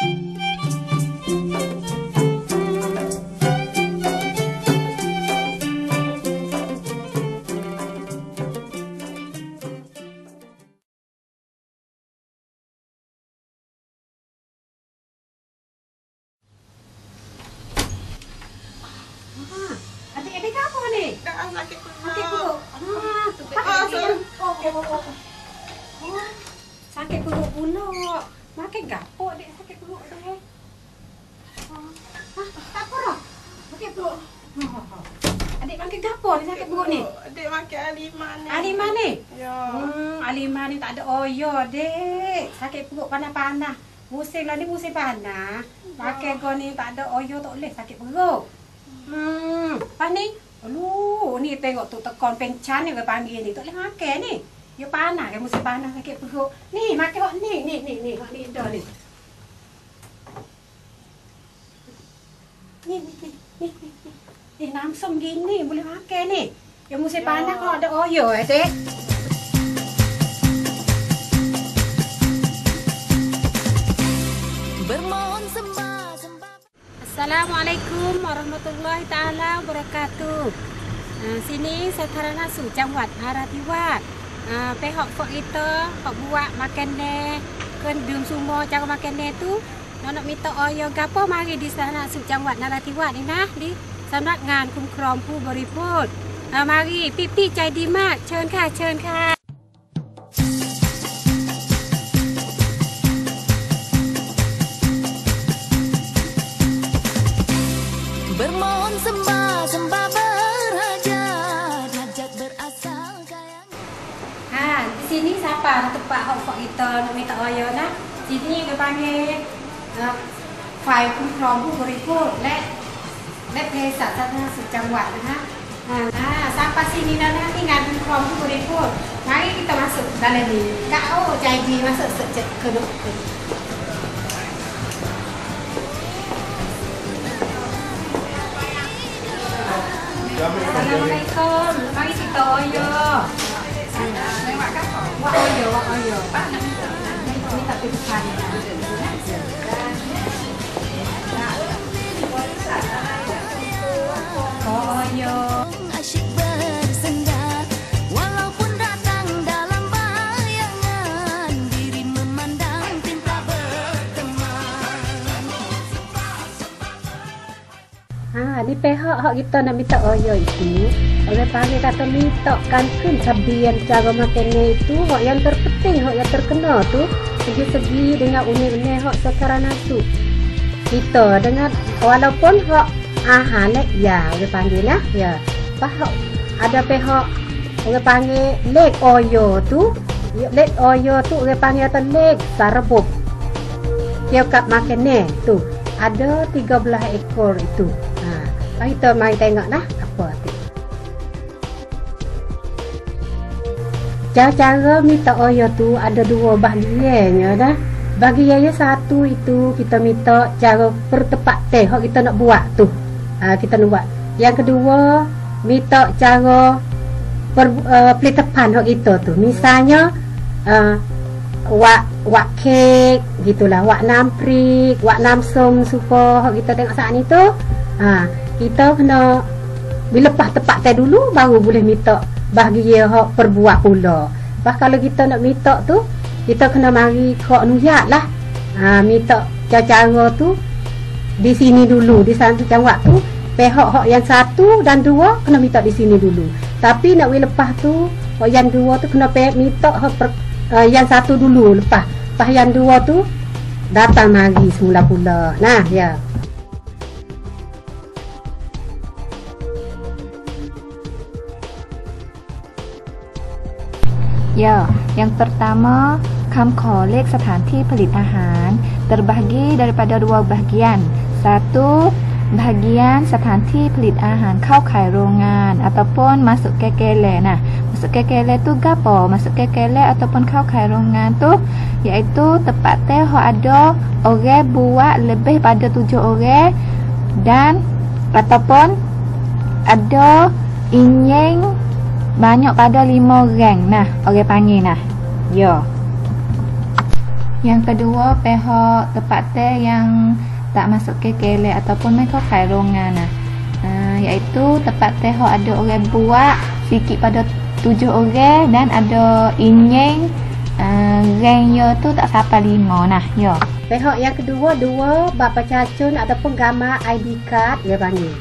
Adik-adik apa ni? Sakit perut. Sakit perut. Sakit perut pula. Makan gapo adik sakit perut tu? Tak apa dah. Sakit perut. Adik makan gapo ni sakit perut ni? Adik makan aliman ni. Aliman ni? Ya. Aliman ni tak ada oyo adik. Sakit perut panas-panas. Musim lah ni musim panas. Makan kau ni tak ada oyo tak boleh sakit perut. Pas ni? Aduh, ni tengok tu tekon pencan ni ke panggil ni. Tak boleh makan ni. Dia panas kan musim panas sakit perut. Ni makan hok ni. Hok ni dah ni. Ni namsom gini boleh makan ni. Yang musim panas kalau ada oyo adik. Bermohon sembah. Assalamualaikum warahmatullahi taala wabarakatuh. Sini saya Nasu Jawa Narathiwat. Pihak kita hok buat makan ni kendung semua cara makan ni tu nak minta oyo gapo mari di sana Jawa Narathiwat ni nah di สำนักงานคุ้มครองผู้บริโภคมารีพี่ใจดีมากเชิญค่ะเชิญค่ะ Bermohon sembah berhajat, hajat berasal kaya. Di sini siapa tempat hok kita nak minta oyo nah. Sini dia panggil ฝ่ายคุ้มครองผู้บริโภคและเภสัชสาธารณสุขจังหวัดนะคะsampai sini nah di ngานคุ้มครองผู้บริโภค mari kita masuk dalam ni. Kau jadi masuk sejak kedua. Assalamualaikum. Mari kita oyo. Wak oyo. Ini tapi bukan. Oyo. Asyik bersenda, walaupun datang dalam bayangan, diri memandang cinta berteman. Di pihak kita nak minta oyo itu, oleh panggil kata mintakan kan tabian cara makannya itu, hak yang terpenting, hak yang terkena tu, segi-segi dengan unik-unik hak sekarang nasu. Kita dengan walaupun hak ahan ya, oleh panggil lah, ya. Pahak ada pihak oleh panggil leg oyo tu, oleh panggil atau leg sarabuk. Tiap makannya tu ada 13 ekor itu. Kita mari tengok lah apa tu. Cara minta oyo tu ada dua bahagiannya dah. Bahagian yang satu itu kita minta cara pertepatan hak kita nak buat tu. Kita nak buat. Yang kedua minta cara peletapan hak kita tu. Misalnya wak kek gitulah, wak namprik, wak namsum supo hak kita tengok saat ni tu. Kita kena bila lepas tepat teh dulu baru boleh minta bahagia hak perbuat pula. Lepas kalau kita nak minta tu kita kena mari kok nuyat lah. Minta cara tu di sini dulu, di sana Jawa tu pihak yang satu dan dua kena minta di sini dulu. Tapi nak lepas tu hak yang dua tu kena minta yang satu dulu lepas yang dua tu datang mari semula pula. Nah ya. Ya, yang pertama, kamkolek สถานที่ผลิตอาหาร terbagi daripada dua bahagian. Satu, bahagian สถานที่ผลิตอาหารเข้าขายโรงงาน ataupun masuk kekele. Nah, masuk kekele tu gapo? Masuk kekele ataupun เข้าขายโรงงานtu iaitu tempat teh ada orang buat lebih pada 7 orang dan ataupun ada inyeng banyak pada 5 orang. Nah, orang panggil nah. Ya. Yang kedua, pihak tempat teh yang tak masuk ke KL ataupun mereka kairongan iaitu tempat teh ada orang buat sikit pada 7 orang dan ada inyeng rangnya tu tak sampai 5 nah ya. Pihak yang kedua 2 bapa cacun ataupun gambar ID card dia panggil.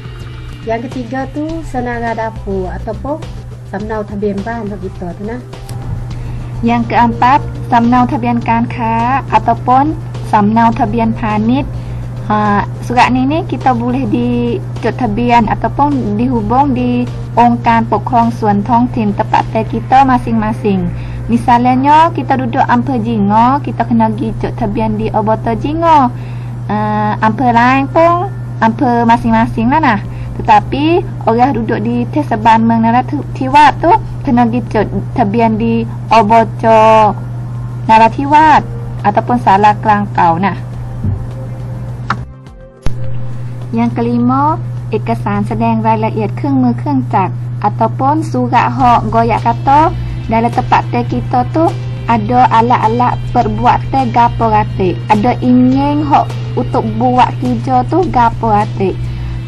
Yang ketiga tu senara dapur ataupun samnau tabian ban begitu tu nah. Yang keempat, samnau tabian kanka ataupun samnau tabian panit. Surat ni kita boleh dijot tabian ataupun dihubung di Ongkan Pokong Suan Tong Tin tempat kita masing-masing. Misalnya kita duduk Ampere Jingo, kita kena pergi jot tabian di Oboto Jingo. Ampere lain pun Ampere masing-masing lah nah. Tetapi orang duduk di Teseban Narathiwat tu kena pergi jot tabian di Oboto Narathiwat ataupun Salah Kelangkau nah. Yang kelima, ekasan sedang railaiyat keungมือ keungจักร ataupun surat hok goyak kata dalam tempat teh kita tu ada alat-alat perbuat teh gapo ratik, ada inyeng hok untuk buat kerja tu gapo ratik,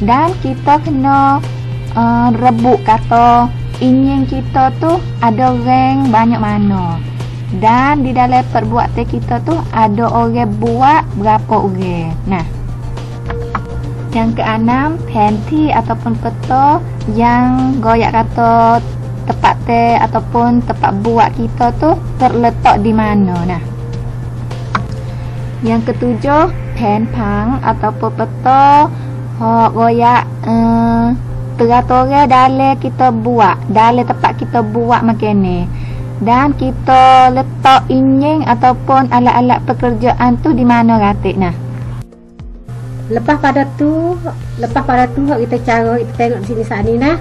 dan kita kena rebut kata inyeng kita tu ada rang banyak mana, dan di dalam perbuat teh kita tu ada orang buat berapa orang. Nah, yang keenam, penti ataupun peta yang goyak kata tempat teh ataupun tempat buat kita tu terletak di mana nah. Yang ketujuh, pen pang ataupun peta goyak teratur dalam kita buat, dalam tempat kita buat macam ni. Dan kita letak inyeng ataupun alat-alat pekerjaan tu di mana ratik nah. Lepas pada tu kita cara kita tengok di sini saat ni nah.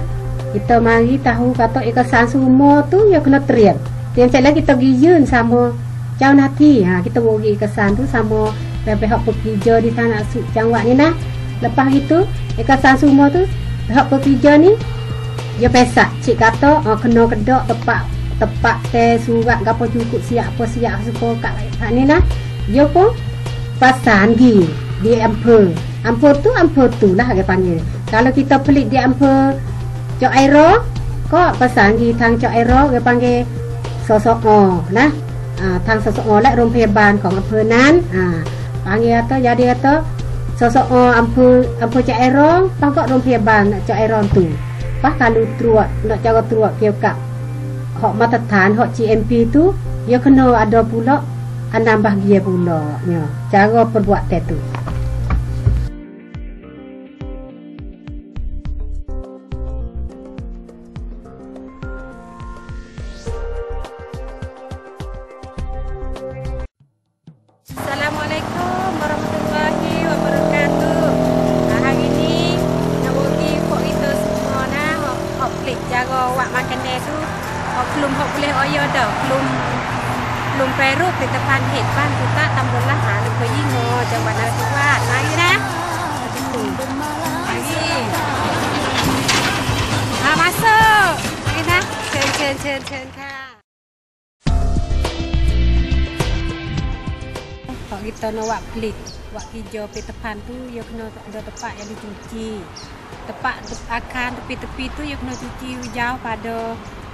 Kita mari tahu kata ekasan semua tu ya kena teriak. Yang cakap kita giyun sama jauh nanti. Kita bagi ekasan tu sama pihak pekerja di sana Jangwat ni nah. Lepas itu ekasan semua tu pihak pekerja ni dia pesak cik kata kena kedak tempat teh surat gapo cukup siap suka kat ni nah. Dia pun pasang gi di Ampere tu lah dia panggil. Kalau kita pelik di Ampere Cok Aero kok pasang di tang Cok Aero dia panggil sosok nah. Tang sosok lah Rong Payabalของอำเภอนั้นpanggil atau jadi kata sosok Ampere Cok Aero pangkok Rong Payabal Cok Aero tu. Pas kalau truak nak cara truak เกี่ยวกับ hak มาตรฐาน hak GMP tu dia kena ada pula 6 bahagian pula ya, cara perbuat teh tu. Assalamualaikum warahmatullahi wabarakatuh. Hari ni nak bagi pok kita semua nah hok klik cara buat makanan tu. Hok kelum hok boleh oyo dah. Kelum Peru depan het ban kita Tambun Lahar Ampere Jingo Jawa Narathiwat. Mari dah. Mari. Masuk. Mari dah. Chenค่ะ. Kalau kita nak buat pelik, buat hijau di depan tu, ya kena ada tempat yang dicuci. Tempat akan tepi-tepi tu, ya kena cuci jauh pada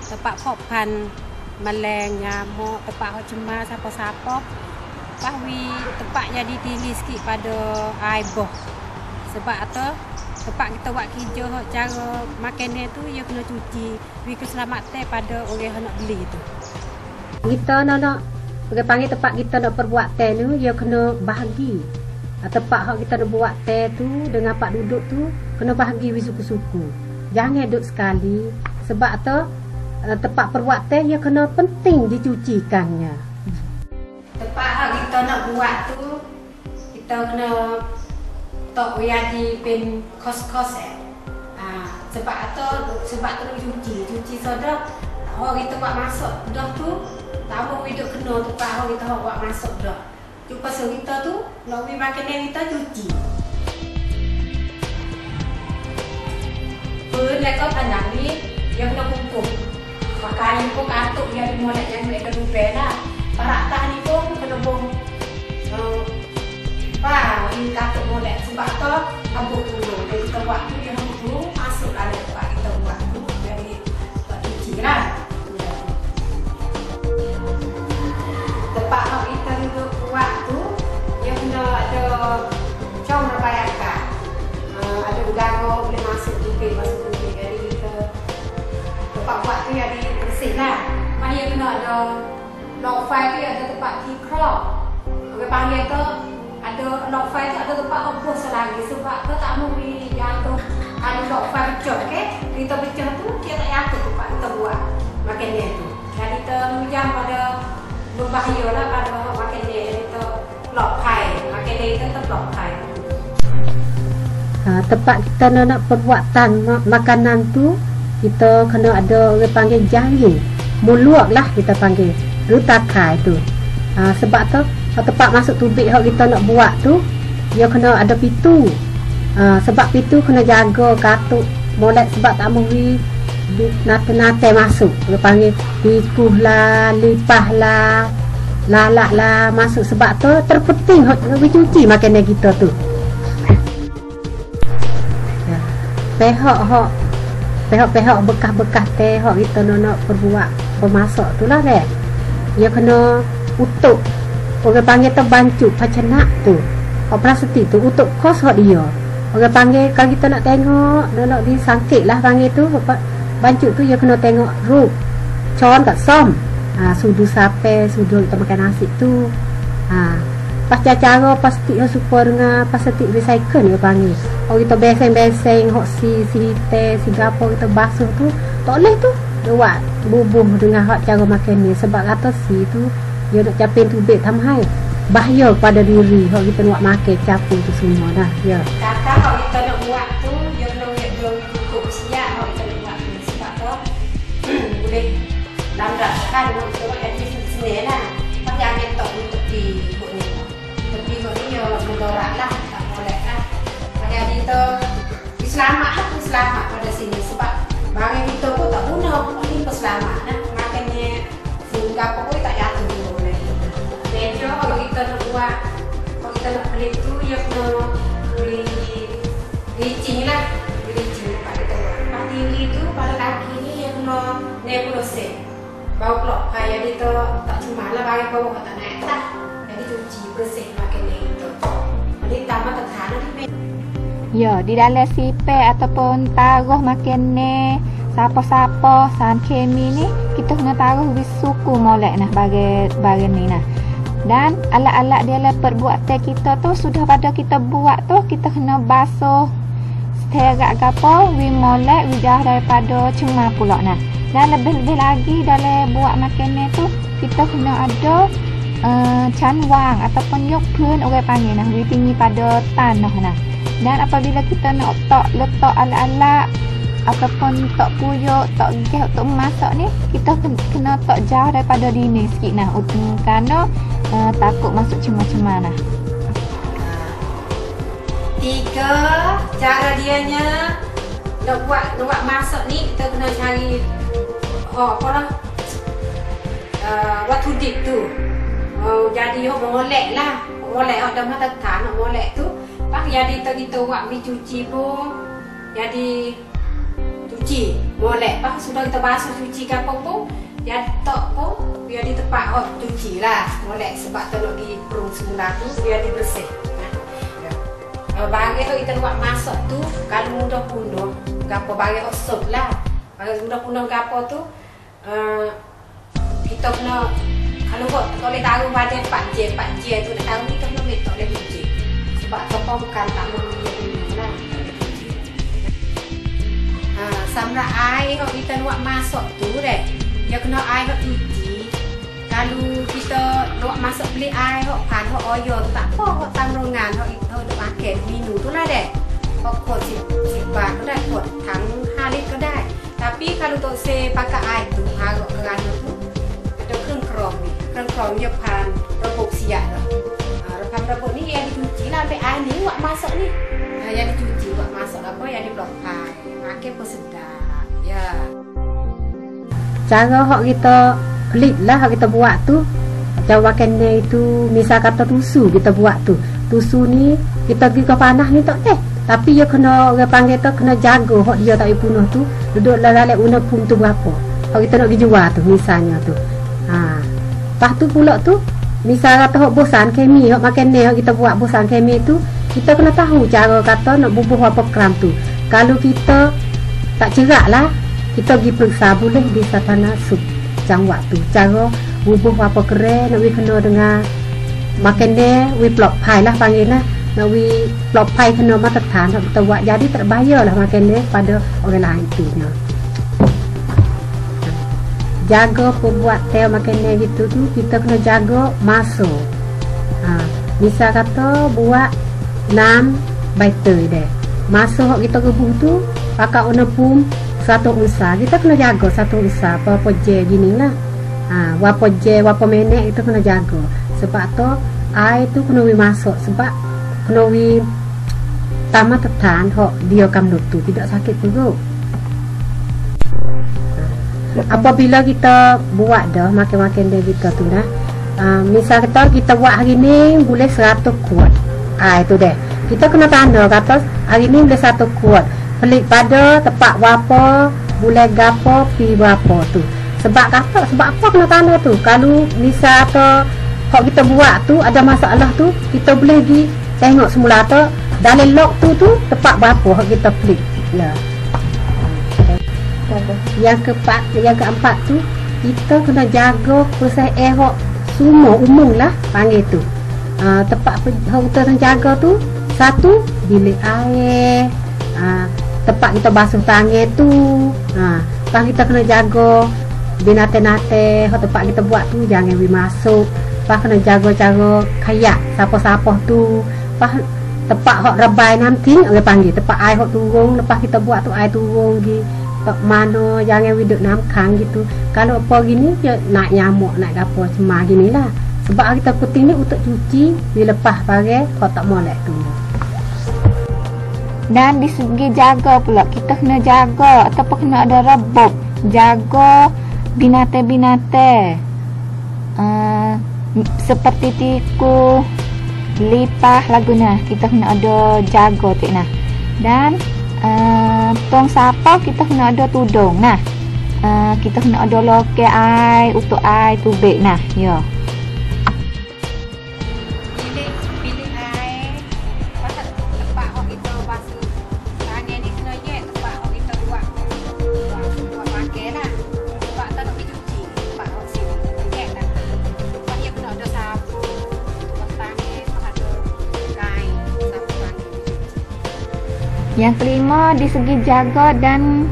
tempat kopan meleng, nyamuk, tempat hok cemas, siapa-siapa. Bahwi tempat jadi tinggi sikit pada air boh. Sebab atau tempat kita buat hijau hok cara makanan tu, ya kena cuci. Bagi keselamatan pada orang yang nak beli tu. Kita nak Dia panggil tempat kita nak perbuat teh tu, dia kena bahagi. Tempat hak kita nak buat teh tu dengan pak duduk tu kena bahagi suku-suku. Jangan duduk sekali sebab tu tempat perbuat teh dia kena penting dicucikannya. Tempat hak kita nak buat tu kita kena tok wayadi pen kos-kos sebab tu cuci soda hak kita buat masuk dah tu tamu hidup kena tempat hak kita buat masuk dah. Cuba kita tu nak beli makanan kita cuci. Pun lekau pandang ni yang kena kumpul. Pakai pun katuk yang dimulai yang mereka lupa lah. Parak tah ni pun kena bom Pak, kita tu molek sebab tu rambut dulu. Jadi kita buat tu dia rambut dulu masuk ada tempat kita buat tu. Jadi buat cuci lah. Tempat hak kita duduk buat tu dia kena ada com bayarkan. Ada udara boleh masuk tubik. Jadi kita tempat buat tu jadi bersih lah. Dia kena ada lock file tu ada tempat key crop. Orang panggil tu ada lock file tu ada tempat hapus lagi sebab tu tak mau jatuh. Ada lock file pecah ke? Kita pecah tu dia tak jatuh tempat kita buat makan dia tu. Jadi kita menjam pada berbahaya lah pada makan dia. Jadi kita lock file makan dia kita tetap lock file. Tempat kita nak perbuatan makanan tu kita kena ada orang panggil jahil. Muluak lah kita panggil rutakai tu. Sebab tu tempat masuk tubik hak kita nak buat tu dia kena ada pintu. Sebab pintu kena jaga katuk molek sebab tak mungkin nate-nate masuk. Dia panggil pikuh lah, lipah lah, lalak lah masuk. Sebab tu terpenting hak cuci makanan kita tu. Pehak bekas-bekas teh hak kita nak perbuat pemasak tu lah deh. Dia kena utuk. Orang panggil tu bancup pacanak tu. Hak plastik tu utuk kos hak dia. Orang panggil kalau kita nak tengok nak disangkit lah panggil tu. Bancup tu dia kena tengok rup. Con kat som. Sudu sape, sudu kita makan nasi tu. Pas cara plastik super dengan plastik recycle dia panggil. Kalau kita beseng-beseng hok si teh si gapo kita basuh tu tak boleh tu buat bubuh dengan hak cara makan ni sebab kata si tu dia nak capin tubik tamhai bahaya pada diri hok kita nak makan capin tu semua dah ya. Kakak hok kita nak buat tu dia kena belum cukup siap hok kita nak buat ni sebab tu boleh landaskan hok kita buat jadi sini lah. Tapi jangan tok untuk di hok ni. Tapi hok ni yo mendorak lah tak boleh kan. Jadi tu selamat pada sini sebab barang kita pun tak guna ini selamat nah makannya sehingga pokok tak jatuh dulu meja kalau kita nak buat kalau kita nak beli tu ya kena beli licin lah licin pada kita buat diri tu pada kaki ni ya kena nebulose bau klok kayak itu tak cuma lah barang bau tak naik lah jadi cuci bersih makannya itu jadi tambah tekanan di Ya, di dalam sipek ataupun taruh makan ni siapa-siapa san kemi ni kita kena taruh di suku molek nah bagi ni nah. Dan alat-alat dalam perbuatan kita tu sudah pada kita buat tu kita kena basuh seterak gapo wi molek wi jauh daripada cemar pula nah. Dan lebih-lebih lagi dalam buat makan ni tu kita kena ada canwang ataupun yok pun orang panggil nah wi tinggi pada tanah nah. Dan apabila kita nak letak alat-alat ataupun tak puyuk, tak gas untuk memasak ni, kita kena tak jauh daripada dinding sikit nah. Kerana takut masuk cemar-cemar nah. 3 cara dianya nak buat masak ni kita kena cari waktu dip tu. Jadi molek lah. Molek ada mata tekan molek tu. Pak jadi kita buat mi cuci pun jadi cuci molek pak sudah kita basuh cuci ke apa pun jadi tok pun biar di tempat cuci lah molek sebab tu nak di perung semula tu biar dibersih. Bagi tu kita buat masak tu kalau mudah punah gapo bagi sup lah bagi mudah punah gapo tu kita kena kalau boleh taruh pada 4 je tu nak taruh kita kena letak dia cuci. Sebab apa bukan tak boleh lah. Samra air kalau kita nak masak tu deh, dia kena air hok cuci. Kalau kita nak masak beli air hok pan hok oyo tu tak apa hok tangrongan hok nak pakai minum tu lah deh. Hok kot 10 baht tu dah kot tang 5 literก็ได้ Tapi kalau tu saya pakai air tu harok kerana tu ada keran dia pan rebuk siap dah. Rebuk ni yang dicuci lah sampai air ni buat masak ni. Yang dicuci buat masak apa yang diblokai. Makan pun sedap. Ya. Cara hak kita pelit lah hak kita buat tu Jawa kene itu misal kata tusu kita buat tu. Tusu ni kita pergi ke panah ni tak tapi dia kena orang panggil tu kena jaga hok dia tak bunuh tu duduk dalam unaphum tu berapa. Kalau kita nak pergi jual tu misalnya tu. Lepas tu pula tu misal kata hok bosan kemi hok makan ni hok kita buat bosan kemi tu kita kena tahu cara kata nak bubuh apa kram tu. Kalau kita tak cerak lah kita pergi periksa boleh di satana sup jang waktu cara bubuh apa keren nak kena dengan makan ni plot pie lah panggil lah nak plot pie kena matertan kita buat jadi tak bayar lah makan ni pada orang lain tu jaga pembuat teh makan ni gitu tu kita kena jaga masuk misal kata buat 6 baiter deh masuk kita rebus tu pakai unaphum 1 usah kita kena jaga 1 usah apa je gini lah wapa je wapa menek itu kena jaga sebab tu air tu kena masuk sebab kena tamat tetan hok dia kamdut tu tidak sakit perut. Apabila kita buat dah makan-makan dia kita tu dah misal kita buat hari ni boleh 100 kuat itu deh kita kena tanda kata hari ni boleh 1 kuat pelik pada tepat berapa boleh gapo pi berapa tu sebab apa kena tanda tu kalau misal atau hok kita buat tu ada masalah tu kita boleh pergi tengok semula tu dalam log tu tepat berapa hok kita pelik lah. Yang keempat tu kita kena jaga proses hok semua umum lah panggil tu tepat hok kita kena jaga tu satu bilik air tepat kita basuh tangan tu lepas kita kena jaga binatang-binatang hok tempat kita buat tu jangan masuk lepas kena jaga cara kayak siapa-siapa tu lepas tempat hok rebai nanti orang panggil tempat air hok turun lepas kita buat tu air turun pergi mana jangan duduk namkang gitu kalau apa gini dia naik nyamuk naik apa cemar gini lah sebab kita putih ni untuk cuci bila lepas pakai kau tak molek tu. Dan di segi jaga pula kita kena jaga ataupun kena ada rebub jaga binatang-binatang seperti tikus lipah laguna kita kena ada jaga tu nah dan tong sapa kita kena ada tudung nah kita kena ada loke air untuk air tubik nah ya pilih air pasal tempat hok kita basuh tangan ni kena je tempat hok kita buat pakai lah sebab tak nak cuci tempat hok sini je lah sebab dia kena ada sapu tangan ada kain sapu tangan. Yang kelima di segi jaga dan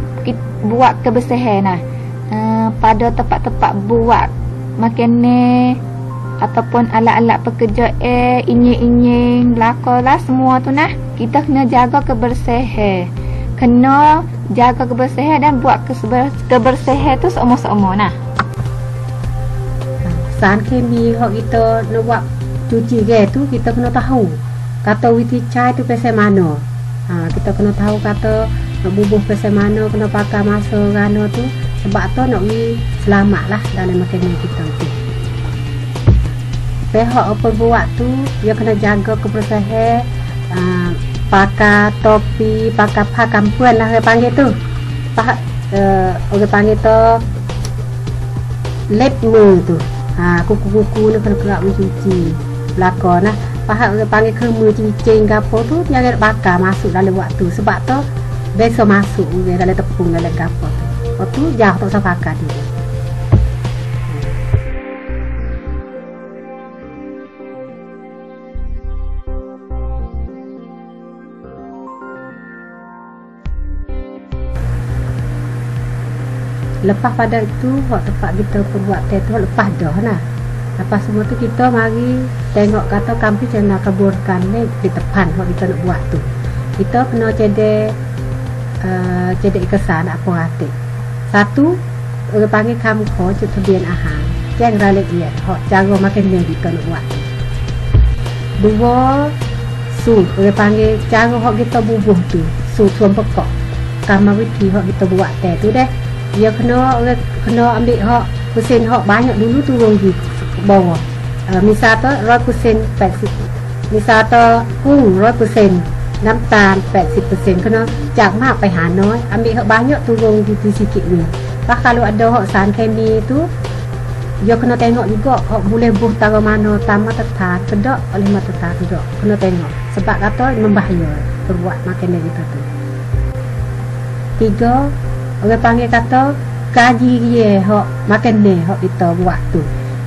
buat kebersihan nah pada tempat-tempat buat makan ni ataupun alat-alat pekerja inying-inying belakalah semua tu nah kita kena jaga kebersihan kena jaga kebersihan dan buat kebersihan tu seumur-seumur nah san kemi hok kita nak buat cuci ke tu kita kena tahu kata witi cai tu pasal mana kita kena tahu kata nak bubuh pasal mana kena pakai masa rana tu sebab tu nak selamat lah dalam makanan kita tu pihak apa buat tu dia kena jaga kebersihan pakai topi pakai kampuan lah orang panggil tu orang panggil tu lep mu tu kuku-kuku ni kena kerak mencuci belakang lah pahak orang panggil kemu cincin ke apa tu jangan bakar masuk dalam waktu sebab tu biasa masuk dalam tepung dalam kapal tu lepas tu jauh tak usah bakar dia lepas pada itu waktu tempat kita buat teh tu lepas dah lah lepas semua tu kita mari tengok kata kampi kena keburkan ni di depan waktu kita nak buat tu kita kena cedek kesan apa hati satu orang panggil kamko cetubian ahang yang ralik dia cara makan dia kita nak buat tu dua orang panggil cara kita bubuh tu suam pekok kamawiti kita buat teh tu deh dia kena ambil mesin banyak dulu turun di bawah misal tu 100% 80misal tuกุ้ง 100% น้ำตาล 80% kena จากมากไปหาน้อย ambil hak banyak turun di sikit ni. Bah kalau ada hak sarahan kemi tu dia kena tengok juga hak boleh buh tara mana tamat tetap kedak oleh mata tetap kedak kena tengok sebab kata membahaya perbuat makanan kita tu. 3 orang panggil kata kaji dia hak makanan hak kita buat tu.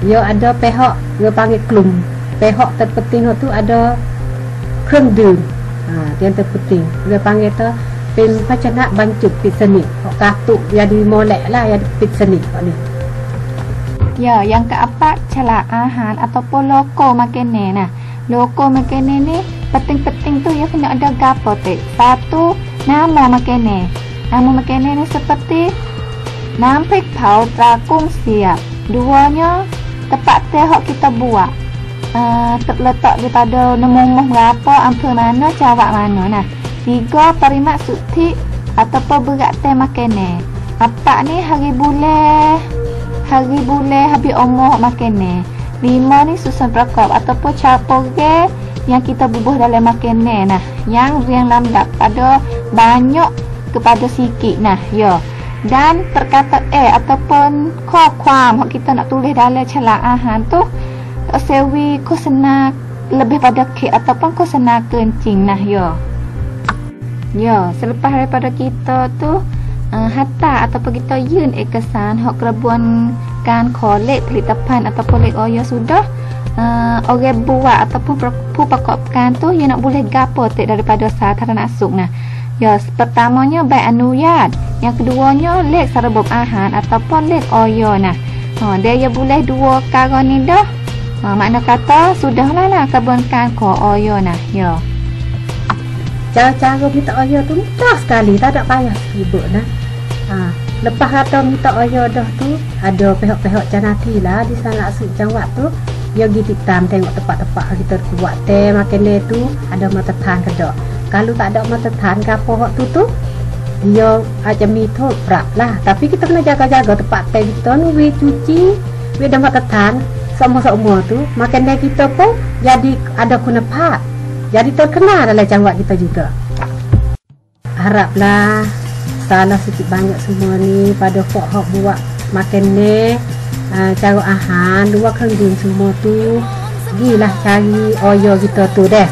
Dia ada pihak dia panggil klum. Pihak terpenting tu ada เครื่องดื่ม yang terpenting dia panggil tu เป็นภาชนะบรรจุปิดสนิท kartu jadi molek lah yangปิดสนิทni. Ya, yang keempat celak ahan ataupun logo makanan. Nah, logo makanan ni penting-penting tu ya kena ada gapo tek. Satu, nama makanan. Nama makanan ni seperti nam prik pau tra kung siap. Duanya tempat teh hak kita buat. Terletak daripada nemuh berapa, ampun mana, cawak mana. Nah, 3 perimak suti ataupun berat teh makanan. Apa ni hari bulan habis umur makanan. 5 ni susun perkop ataupun campur yang kita bubuh dalam makanan. Nah, yang riang lambat pada banyak kepada sikit. Nah, ya. Dan perkata ataupun khokwam hak kita nak tulis dalam celak ahan tu sewi kosena lebih pada kek ataupun kosena kencing. Nah, ya. Ya, selepas daripada kita tu hatta ataupun kita yun ekasan hak kerabuan-kan kolek pelitapan ataupun lek oyo sudah orang buat ataupun perkopkan tu yang nak boleh gapo tek daripada sasaran asuk. Nah, ya, pertamanya baik anuyat, yang keduanya lek sarabab ahan ataupun lek oyo. Nah, dia ya boleh 2 kara ni dah. Makna kata sudahlah lah kerabuan-kan ko oyo. Nah, ya. Cara-cara minta oyo tu mudah sekali, tak ada payah sibuk dah. Lepas kata minta oyo dah tu, ada pihak-pihak janati lah di sana asuk jawab tu, dia pergi titam tengok tempat-tempat kita buat teh makan tu ada mata tahan ke tak. Kalau tak ada mata tahan ke apa hak tu dia aja mito prak lah. Tapi kita kena jaga-jaga tempat teh kita ni, we cuci, we ada mata tahan semua tu, makan teh kita pun jadi ada kunafat. Jadi terkenal dalam jawab kita juga. Haraplah salah sikit banyak semua ni pada hok buat makan ni, cara ahan, 2 kerengging semua tu, gilah cari oyo kita tu deh.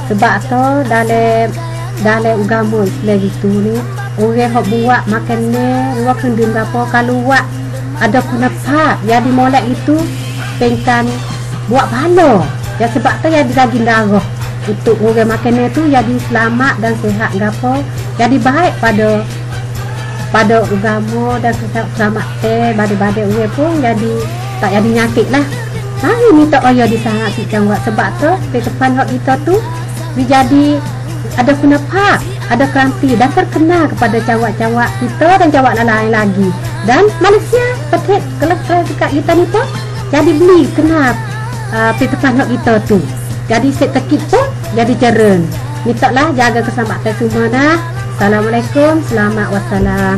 Sebab tu dalam agama Islam gitu ni, orang hok buat makan ni 2 kerengging apa kalau buat ada kunafat, jadi molek itu pengkan buat pahala. Ya sebab tu jadi daging darah. Untuk orang makan tu jadi selamat dan sihat gapo, jadi baik pada agama dan selamat teh badai-badai orang pun jadi tak jadi nyakit lah. Mari minta oyo di sana si jawab sebab tu di depan hak kita tu jadi ada kunafat, ada keranti dan terkenal kepada jawab-jawab kita dan jawab lain lagi. Dan Malaysia petik kelak dekat kita ni pun jadi beli kenal di depan hak kita tu. Jadi setekit pun jadi jeren. Minta lah jaga keselamatan semua dah. Assalamualaikum, selamat wassalam.